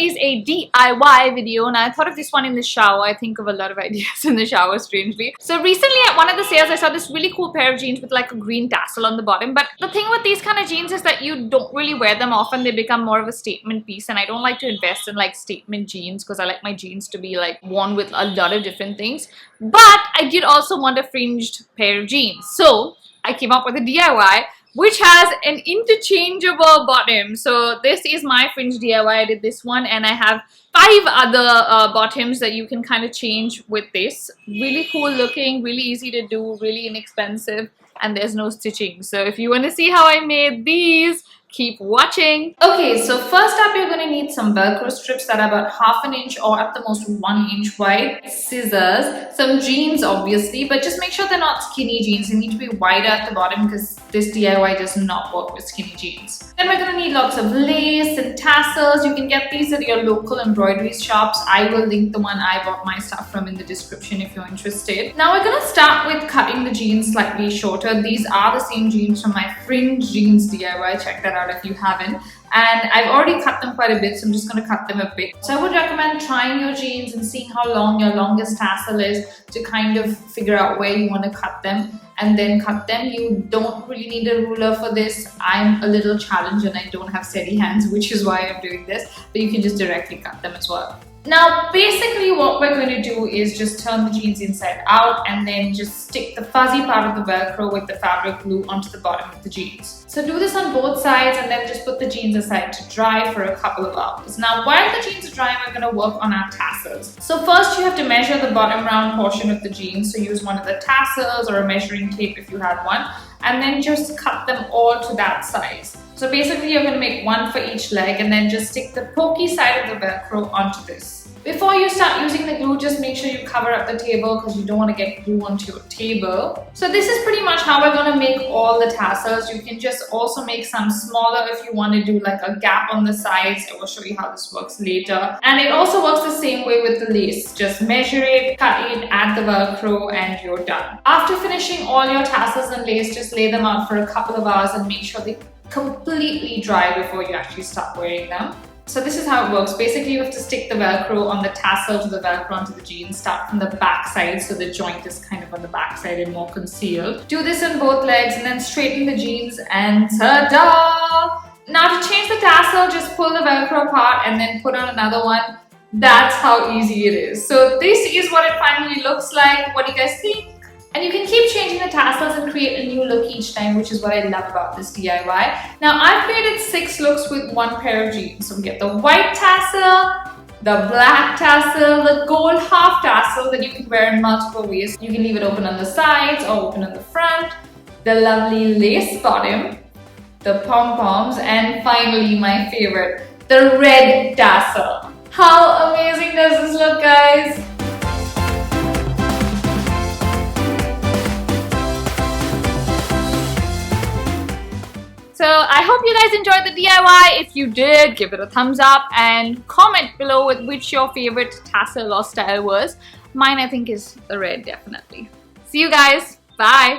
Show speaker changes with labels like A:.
A: is a DIY video, and I thought of this one in the shower. I think of a lot of ideas in the shower, strangely. So recently at one of the sales, I saw this really cool pair of jeans with like a green tassel on the bottom. But the thing with these kind of jeans is that you don't really wear them often. They become more of a statement piece, and I don't like to invest in like statement jeans because I like my jeans to be like worn with a lot of different things. But I did also want a fringed pair of jeans. So I came up with a DIY which has an interchangeable bottom. So this is my fringe DIY. I did this one, and I have 5 other bottoms that you can kind of change with this. Really cool looking, really easy to do, really inexpensive, and there's no stitching. So if you want to see how I made these, keep watching. Okay, so first up you're going to need some velcro strips that are about 1/2 inch or at the most 1 inch wide, scissors, some jeans obviously, but just make sure they're not skinny jeans. They need to be wider at the bottom because this DIY does not work with skinny jeans. Then we're going to need lots of lace and tassels. You can get these at your local embroidery shops. I will link the one I bought my stuff from in the description if you're interested. Now we're going to start with cutting the jeans slightly shorter. These are the same jeans from my fringe jeans DIY. Check that out if you haven't, and I've already cut them quite a bit, so I'm just going to cut them a bit. So I would recommend trying your jeans and seeing how long your longest tassel is to kind of figure out where you want to cut them, and then cut them. You don't really need a ruler for this. I'm a little challenged and I don't have steady hands, which is why I'm doing this, but you can just directly cut them as well. Now basically what we're going to do is just turn the jeans inside out and then just stick the fuzzy part of the velcro with the fabric glue onto the bottom of the jeans. So do this on both sides and then just put the jeans aside to dry for a couple of hours. Now while the jeans are drying, we're going to work on our tassels. So first you have to measure the bottom round portion of the jeans. So use one of the tassels or a measuring tape if you have one, and then just cut them all to that size. So basically you're going to make one for each leg and then just stick the pokey side of the velcro onto this. Before you start using the glue, just make sure you cover up the table because you don't want to get glue onto your table. So this is pretty much how we're going to make all the tassels. You can just also make some smaller if you want to do like a gap on the sides. I will show you how this works later. And it also works the same way with the lace. Just measure it, cut it, add the velcro, and you're done. After finishing all your tassels and lace, just lay them out for a couple of hours and make sure they completely dry before you actually start wearing them. So this is how it works. Basically, you have to stick the velcro on the tassel to the velcro onto the jeans. Start from the back side so the joint is kind of on the back side and more concealed. Do this on both legs and then straighten the jeans and ta-da! Now to change the tassel, just pull the velcro apart and then put on another one. That's how easy it is. So this is what it finally looks like. What do you guys think? And you can keep changing the tassels and create a new look each time, which is what I love about this DIY. Now I've created 6 looks with one pair of jeans. So we get the white tassel, the black tassel, the gold half tassel that you can wear in multiple ways. You can leave it open on the sides or open on the front, the lovely lace bottom, the pom-poms, and finally my favorite, the red tassel. How amazing does this look, guys? So I hope you guys enjoyed the DIY. If you did, give it a thumbs up and comment below with which your favorite tassel or style was. Mine I think is the red, definitely. See you guys. Bye.